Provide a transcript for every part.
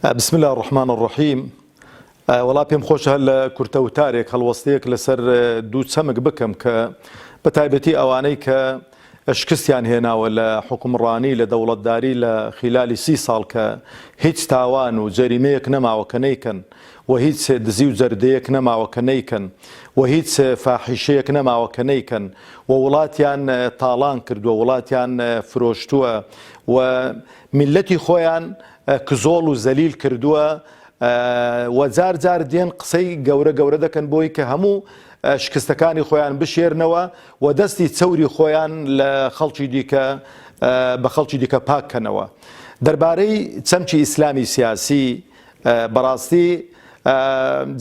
بسم الله الرحمن الرحيم. وڵا پێم خۆشە هەر لە کورتەوتارێک هەڵوەستەیەک لەسەر دوو چەمک بکەم کە بە تایبەتی ئەوانەی کە شکستیان هێناوە لە حکومڕانی لە دەوڵەتداری لە خلالی 30 ساڵ کە هیچ تاوان و جەریمەیەک نەماوە کە نەیکەن و هیچ دزی و جەردەیەک نەماوە کە نەیکەن و هیچ فاحیشەیەک نەماوە کە نەیکەن و وڵاتیان تاڵان کردووە، وڵاتیان فرۆشتووە و میلەتی خۆیان کزۆڵ و زەلیل کردووە و جار جار دێن قسەی گەورە دەکەن بۆی کە هەموو شکستەکانی خۆیان بشێرنەوە و دەستی چەوری خۆیان لە خەڵکی دیکە بە خەڵکی دیکە پاککەنەوە. دەربارەی چەمکی ئیسلامی سیاسی بەڕاستی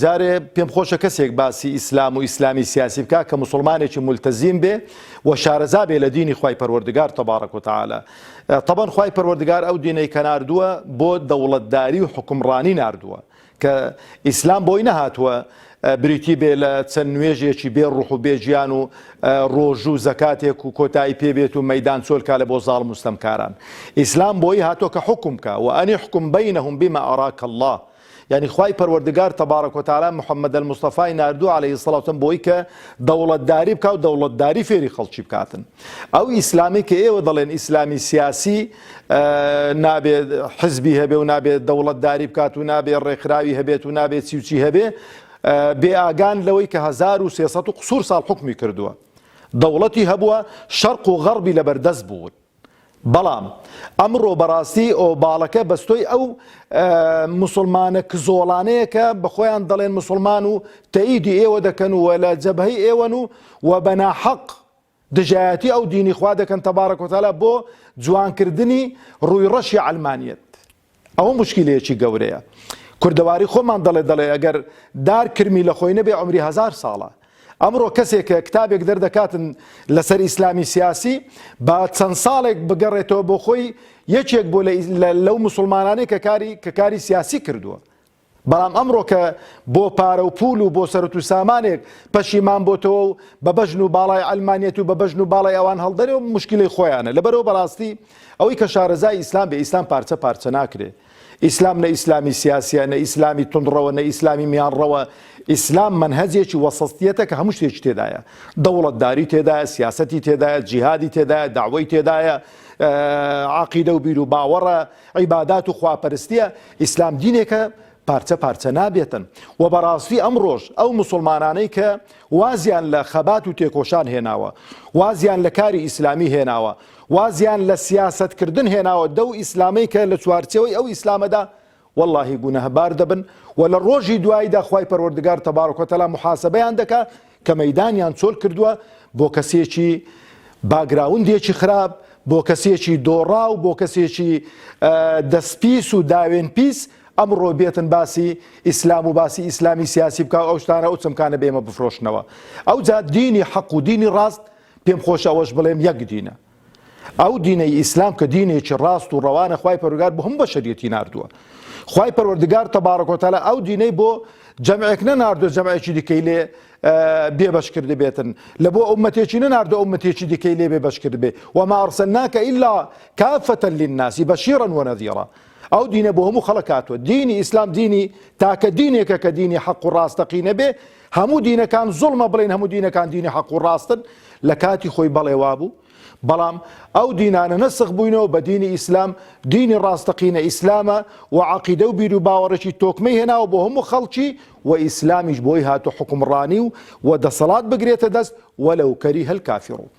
جارێ پێم خۆشە کەسێک باسی ئیسلام و ئیسلامی سیاسی بکە کە موسڵمانێکی مولتەزیم بێ و شارەزا بێ لە دینی خوای پەروەردگار تەبارەک و تەعالە. طبعاً خوای پەروەردگار ئەو دینەی کە ناردووە بۆ دەوڵەتداری و حکومڕانی ناردووە کە ئیسلام بۆی نەهاتووە بریتی بێ لە چەند نوێژێکی بێ ڕوح و بێژیان و ڕۆژ و زەکاتێک و کۆتایی پێبێت و مەیدان چۆلکا لە بۆ زاڵ مستەمکاران. ئیسلام بۆی هاتووە کە حکم کە و ئەنی حکم بەینەهم بما ئەراک الله، یعنی خوای پەروەردگار تەبارەک و تەعالە محەممەد الموستەفای ناردوو عەلەیهی سەڵاة وسەلام بۆی کە دەوڵەتداری بکە و دەوڵەتداری فێری خەڵکی بکاتن. ئەو ئیسلامی کە ئێوە دەڵێن ئیسلامی سیاسی نابێت حزبی هەبێ و نابێت دەوڵەتداری بکات و نابێت ڕێکخراوی هەبێت و نابێت چی هەبێ، بێ ئاگان لەوەی کە 1300 و قسوور ساڵ حکمی کردووە، دەوڵەتی هەبووە شەرق و غەربی لەبەردەست بوون. بەڵام ئەمڕۆ بەڕاستی ئەو باڵەکە بەستۆی ئەو موسڵمانە کزۆڵانەیە کە بە خۆیان دەڵێن موسڵمان و تەئیدی ئێوە دەکەن و لە جەبهەی ئێوەن و بەناحەق دژایەتی ئەو دینی خوا دەکەن تەبارەک و تەعالە بۆ جوانکردنی ڕوویڕەشی عەلمانیەت. ئەوە موشکیلەیەکی گەورەیە. کوردەواری خۆمان دەڵێ ئەگەر دار کرمی لە خۆی نەبێ عمری 1000 ساڵە. ئەمڕۆ کەسێک کە کتابێک دەردەکاتن لەسەر ئیسلامی سیاسی بە چەند ساڵێک بگەڕێتەوە بۆ خۆی یەکێک بۆ لەو موسڵمانانەی کە کاری سیاسی کردووە. بەڵام ئەمڕۆ کە بۆ پارە و پول و بۆ سەرەت و سامانێک پەشیمان بۆتەوە و بە بەژن و باڵای عەلمانیەت و بە بەژن و باڵای ئەوان هەڵدەرێ و مشکلەی خۆیانە. لەبەرەوە بەڕاستی ئەوەی کە شارەزای ئیسلام بێ، ئیسلام پارچە ناکرێ. ئیسلام نە ئیسلامی سیاسیە، نە ئیسلامی توندڕەوە، نە ئیسلامی میانڕەوە. ئیسلام منهەجێکی وەسەطیەتە کە هەموو شتێکی تێدایە، دەوڵەتداری تێدایە، سیاسەتی تێدایە، جیهادی تێدایە، داوای تێدایە، عەقیدە و بیر و باوەڕە، عیبادات و خواپەرستیە. ئیسلام دینێکە پارچە نابێتن. و بەڕاستی ئەمڕۆژ ئەو موسڵمانانەی کە وازیان لە خەبات و تێکۆشان هێناوە، وازیان لە کاری ئیسلامی هێناوە، وازیان لە سیاسەتکردن هێناوە، دەو ئیسلامەی کە لە چوارچەوەی ئەو ئیسلامەدا واللهی گونەهبار دەبن و لە ڕۆژی دواییدا خوای پەروەردگار تەبارەک و تەعالە محاسەبەیان دەکات کە مەیدانیان چۆل کردووە بۆ کەسێکی باگراوندێکی خراپ، بۆ کەسێکی دۆڕاو، بۆ کەسێکی دەستپیس و داوێن پیس ئەمڕۆ بێتن باسی ئیسلام و باسی ئیسلامی سیاسی بکە ئەو شتانە ئەو چەمکانە بێمە بفرۆشنەوە. ئەو جا دینی حەق و دینی ڕاست پێم خۆشە ئەوەش بڵێم یەک دینە. ئەو دینەی ئیسلام کە دینێکی ڕاست و ڕەوانە خوای پەروەردگار بۆ هەموو بەشەریەتی ناردووە. خوای پەروەردگار تەبارەک و تەعالە ئەو دینەی بۆ جەمعێک نەناردووە جەمعێکی دیکەی لێ بێبەش کرد بێتن، لە بۆ ئومەتێکی نەناردووە ئومەتێکی دیکەی لێ بێبەش کرد بێ. وما ئەرسەلناکە ئیلا کافەتەن للناس بەشیرا وەنەذیرا. ئەو دینە بۆ هەموو خەڵک هاتووە. دینی ئیسلام دینی تاکە دینێکە کە دینی حەق و ڕاستەقینە بێ، هەموو دینەکان زوڵمە بڵێن هەموو دینەکان دینی حەق و ڕاستن لە کاتی خۆی بەڵێ وابوو. بەڵام ئەو دینانە نەسخ بووینەوە بە دینی ئیسلام، دینی ڕاستەقینە ئیسلامە و عەقیدە و بیر و باوەڕێکی تۆکمەی هێناوە بۆ هەموو خەڵکی و ئیسلامیش بۆی هاتووە حکومڕانی و دەسەڵات بگرێتە دەست وەلەو کەریهە الکافرون.